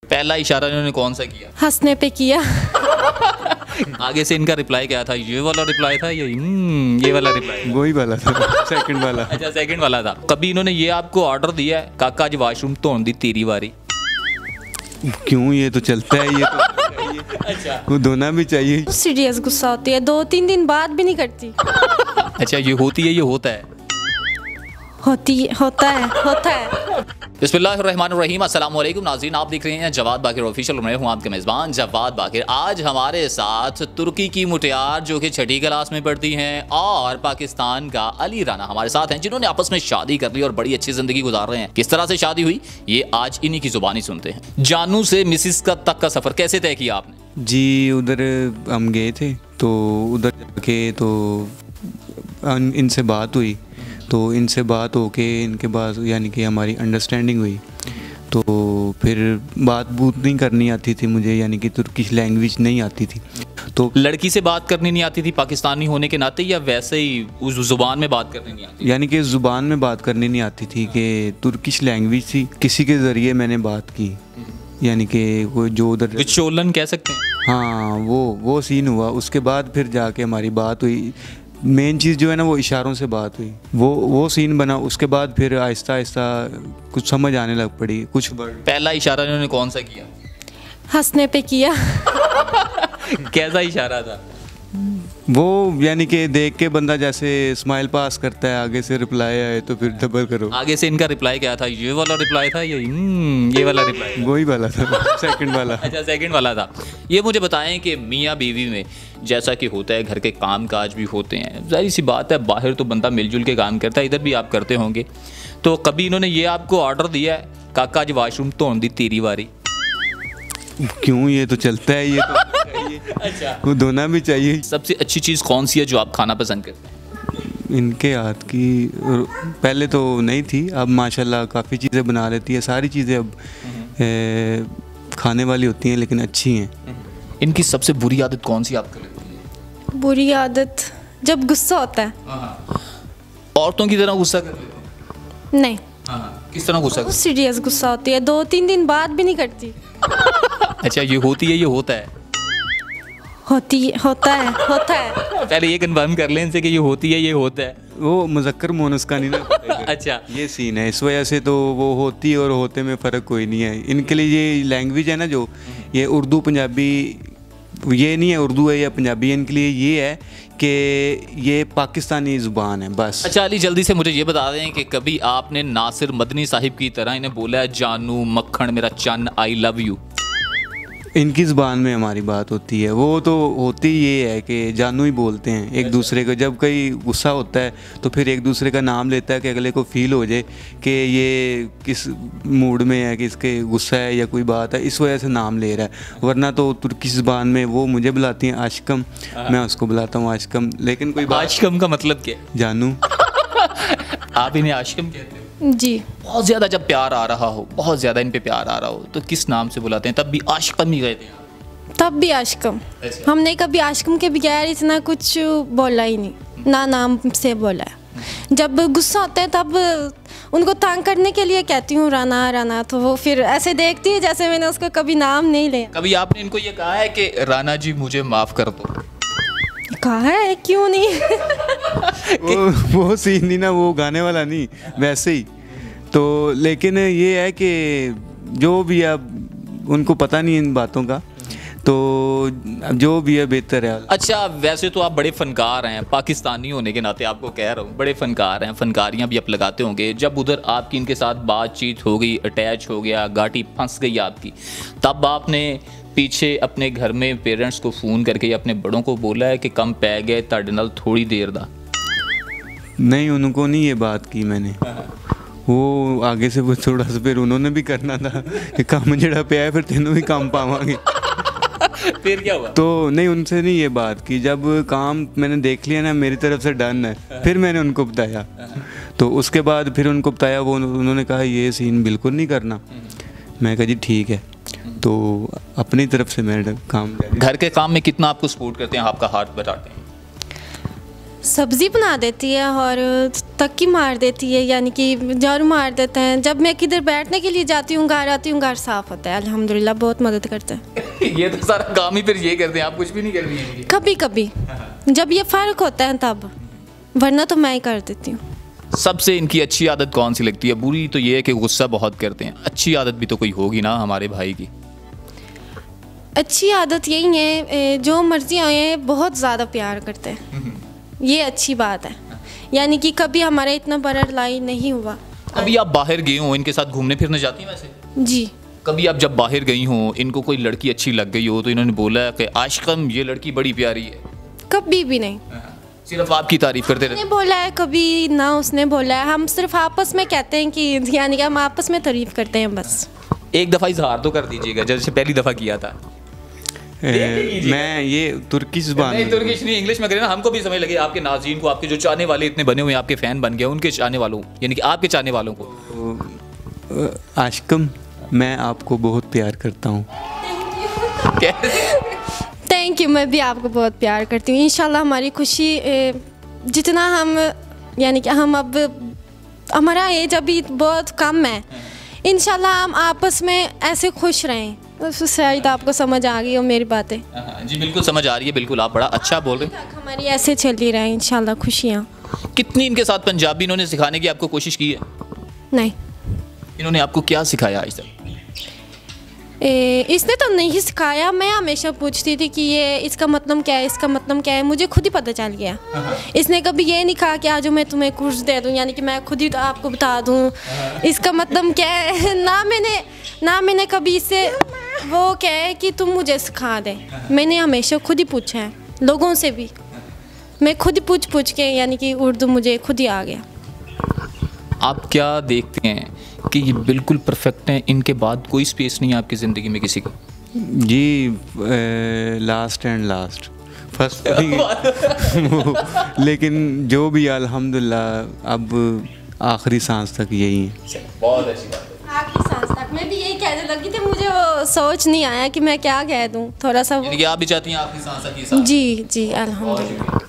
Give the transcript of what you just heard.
पहला इशारा इन्होंने कौन सा किया? हंसने पे किया। आगे से इनका रिप्लाई क्या था? ये वाला रिप्लाई था या ये वाला रिप्लाई? वही वाला था, सेकंड वाला। अच्छा, सेकंड वाला था। कभी इन्होंने ये आपको ऑर्डर दिया है, काका आज वाशरूम धोन दी तेरी बारी? क्यों, ये तो चलता है, ये तो अच्छा, वो धोना भी चाहिए। सीरियस गुस्सा होती है, 2-3 दिन बाद भी नहीं करती। अच्छा, ये होती है, ये होता है? होता है। बिस्मिल्लाहिर्रहमानिर्रहीम। अस्सलाम वालेकुम नाज़रीन, आप देख रहे हैं जवाद बाकिर ऑफिशियल। मैं हूं आपके मेज़बान जवाद बाकिर। आज हमारे साथ तुर्की की मुटियार जो कि 6ठी क्लास में पढ़ती हैं और पाकिस्तान का अली राना हमारे साथ हैं, जिन्होंने आपस में शादी कर ली और बड़ी अच्छी ज़िंदगी गुजार रहे हैं। किस तरह से शादी हुई ये आज इन्हीं की ज़ुबानी सुनते हैं। जानू से मिसिस का तक का सफ़र कैसे तय किया आपने? जी, उधर हम गए थे तो उधर जाके तो इनसे बात हुई, तो इनसे बात होके इनके बाद यानी कि हमारी अंडरस्टैंडिंग हुई। तो फिर बात बूत नहीं करनी आती थी मुझे, यानी कि तुर्किश लैंग्वेज नहीं आती थी। तो लड़की से बात करनी नहीं आती थी पाकिस्तानी होने के नाते, या वैसे ही उस ज़ुबान में बात करनी नहीं आती? यानी कि ज़ुबान में बात करनी नहीं आती थी कि तुर्किश लैंग्वेज थी। किसी के ज़रिए मैंने बात की, यानी कि वो जो उधर विचोलन कह सकते हैं। हाँ, वो सीन हुआ। उसके बाद फिर जाके हमारी बात हुई। मेन चीज़ जो है ना, वो इशारों से बात हुई, वो सीन बना। उसके बाद फिर आहिस्ता आहिस्ता कुछ समझ आने लग पड़ी। कुछ पहला इशारा इन्होंने कौन सा किया? हंसने पे किया। कैसा इशारा था वो, यानी कि देख के बंदा जैसे स्माइल पास करता है, आगे से रिप्लाई आए तो फिर डबल करो। आगे से इनका रिप्लाई क्या था? ये वाला रिप्लाई था या ये वाला रिप्लाई? वही वाला था, सेकंड वाला। अच्छा, सेकंड वाला था। ये मुझे बताएं कि मियाँ बीवी में जैसा कि होता है, घर के काम काज भी होते हैं, जाहिर सी बात है बाहर तो बंदा मिलजुल के काम करता है, इधर भी आप करते होंगे। तो कभी इन्होंने ये आपको ऑर्डर दिया है, काका आज वाशरूम धोन दी तेरी बारी? क्यों, ये तो चलता है, ये तो अच्छा, वो धोना भी चाहिए। सबसे अच्छी चीज़ कौन सी है जो आप खाना पसंद करते हैं? इनके हाथ की पहले तो नहीं थी, अब माशाल्लाह काफ़ी चीज़ें बना लेती है। सारी चीज़ें अब खाने वाली होती हैं, लेकिन अच्छी हैं। इनकी सबसे बुरी आदत कौन सी आपको लगती है? बुरी आदत जब गुस्सा होता है। औरतों की तरह गुस्सा कर लेते हैं? नहीं। किस तरह गुस्सा? सीरियस गुस्सा होती है, 2-3 दिन बाद भी नहीं करती। अच्छा, ये होती है, ये होता है? होता है। पहले ये कन्फर्म कर लें इनसे कि ये होती है, ये होता है। वो मुज़क्कर मोनस का नहीं ना। अच्छा, ये सीन है, इस वजह से तो वो होती और होते में फ़र्क कोई नहीं है। इनके लिए ये लैंग्वेज है ना, जो ये उर्दू पंजाबी, ये नहीं है उर्दू है या पंजाबी, इनके लिए ये है कि ये पाकिस्तानी ज़ुबान है बस। अच्छा अली, जल्दी से मुझे ये बता दें कि कभी आपने नासिर मदनी साहिब की तरह इन्हें बोला है जानू मक्खन मेरा चन्न आई लव यू? इनकी ज़ुबान में हमारी बात होती है, वो तो होती ये है कि जानू ही बोलते हैं एक दूसरे को। जब कोई गुस्सा होता है तो फिर एक दूसरे का नाम लेता है कि अगले को फील हो जाए कि ये किस मूड में है, कि इसके गुस्सा है या कोई बात है, इस वजह से नाम ले रहा है। वरना तो तुर्की ज़ुबान में वो मुझे बुलाती हैं आशिकम, मैं उसको बुलाता हूँ आशिकम। लेकिन कोई आशिकम का मतलब क्या है? जानू। आप इन्हें आशिकम कहते हो? जी। बहुत ज़्यादा जब प्यार आ रहा हो, बहुत ज़्यादा इन पे प्यार आ रहा हो, तो किस नाम से बुलाते हैं? तब भी आशिकम ही कहते हैं? तब भी आशिकम। हमने कभी आशिकम के बगैर इतना कुछ बोला ही नहीं, ना नाम से बोला है। जब गुस्सा होता है तब उनको तंग करने के लिए कहती हूँ राना राना, तो वो फिर ऐसे देखती है जैसे मैंने उसको कभी नाम नहीं लिया। कभी आपने इनको ये कहा है कि राना जी मुझे माफ़ कर दो? कहा है, क्यों नहीं। वो सीन नहीं ना, वो गाने वाला नहीं, वैसे ही तो। लेकिन ये है कि जो भी अब उनको पता नहीं इन बातों का, तो जो भी है बेहतर है। अच्छा, वैसे तो आप बड़े फनकार हैं, पाकिस्तानी होने के नाते आपको कह रहा हूँ, बड़े फनकार हैं, फनकारियाँ भी आप लगाते होंगे। जब उधर आपकी इनके साथ बातचीत हो गई, अटैच हो गया, गाठी फंस गई आपकी, तब आपने पीछे अपने घर में पेरेंट्स को फ़ोन करके अपने बड़ों को बोला है कि कम पै गए ताड़े नाल थोड़ी देर दा? नहीं, उनको नहीं ये बात की मैंने। वो आगे से वो थोड़ा सा फिर उन्होंने भी करना था कि काम जड़ा पे है, फिर तेनों भी काम पावांगे। फिर क्या हुआ? तो नहीं, उनसे नहीं ये बात की। जब काम मैंने देख लिया ना मेरी तरफ से डन है, फिर मैंने उनको बताया। तो उसके बाद फिर उनको बताया, वो उन्होंने कहा ये सीन बिल्कुल नहीं करना। मैं कहा जी ठीक है। तो अपनी तरफ से मैंने काम। घर के काम में कितना आपको सपोर्ट करते हैं, आपका हाथ बटाते हैं? सब्जी बना देती है और तक्की मार देती है, यानी कि झाड़ू मार देते हैं। जब मैं किधर बैठने के लिए जाती हूँ, घर आती हूँ, घर साफ़ होता है अल्हम्दुलिल्लाह, बहुत मदद करते हैं। ये तो सारा काम ही फिर ये करते हैं, आप कुछ भी नहीं कर रही हैं? कभी कभी जब ये फ़र्क होता है तब, वरना तो मैं ही कर देती हूँ। सबसे इनकी अच्छी आदत कौन सी लगती है? बुरी तो ये है कि गुस्सा बहुत करते हैं, अच्छी आदत भी तो कोई होगी ना हमारे भाई की। अच्छी आदत यही है, जो मर्जी आए बहुत ज़्यादा प्यार करते हैं, ये अच्छी बात है। यानी कि कभी हमारा इतना बड़ा लड़ाई नहीं हुआ। कभी आप बाहर गए हो, इनके साथ घूमने फिरने जाती हैं वैसे? जी। कभी आप जब बाहर गई हो, इनको कोई लड़की अच्छी लग गई हो तो इन्होंने बोला कि आशिकम ये लड़की बड़ी प्यारी है? कभी भी नहीं। सिर्फ आपकी तारीफ करते रहते? उसने बोला है कभी ना, उसने बोला है, हम सिर्फ आपस में कहते हैं कि, यानी कि हम आपस में तारीफ करते हैं बस। एक दफ़ा इजहार तो कर दीजिएगा जैसे पहली दफ़ा किया था। मैं ये तुर्की ज़बान नहीं, तुर्किश नहीं, इंग्लिश में करें ना, हमको भी समझ लगे। आपके नाज़रीन को, आपके जो चाहने वाले इतने बने हुए हैं, आपके फ़ैन बन गए, उनके चाहने वालों, यानी कि आपके चाहने वालों को। आशिकम, मैं आपको बहुत प्यार करता हूँ। थैंक यू, मैं भी आपको बहुत प्यार करती हूँ। इंशाल्लाह हमारी खुशी जितना हम, यानी कि हम अब, हमारा एज अभी बहुत कम है, इंशाल्लाह हम आपस में ऐसे खुश रहें। शायद आपको समझ आ गई हो मेरी बातें। जी बिल्कुल समझ आ रही है, बिल्कुल आप बड़ा अच्छा बोल रहे हैं। हमारी ऐसे चली रहे इंशाल्लाह खुशियाँ। कितनी इनके साथ पंजाबी इन्होंने सिखाने की आपको कोशिश की है? नहीं। इन्होंने आपको क्या सिखाया आज तक? इसने तो नहीं सिखाया, मैं हमेशा पूछती थी कि ये इसका मतलब क्या है, इसका मतलब क्या है, मुझे खुद ही पता चल गया। इसने कभी ये नहीं कहा कि आज मैं तुम्हें कुछ दे दूं, यानी कि मैं खुद ही तो आपको बता दूं इसका मतलब क्या है। ना मैंने कभी इससे वो क्या है कि तुम मुझे सिखा दे। मैंने हमेशा खुद ही पूछा है, लोगों से भी मैं खुद ही पूछ के, यानी कि उर्दू मुझे खुद ही आ गया। आप क्या देखते हैं कि ये बिल्कुल परफेक्ट हैं, इनके बाद कोई स्पेस नहीं है आपकी ज़िंदगी में किसी की? जी लास्ट एंड लास्ट, फर्स्ट लेकिन जो भी अल्हम्दुलिल्लाह अब आखिरी सांस तक यही है। बहुत अच्छी बात है। आखिरी सांस तक मैं भी यही कहने लगी थी, मुझे वो सोच नहीं आया कि मैं क्या कह दूं, थोड़ा सा यानी कि आप भी चाहती हैं आखिरी सांस तक ये साथ? जी अल्हम्दुलिल्लाह।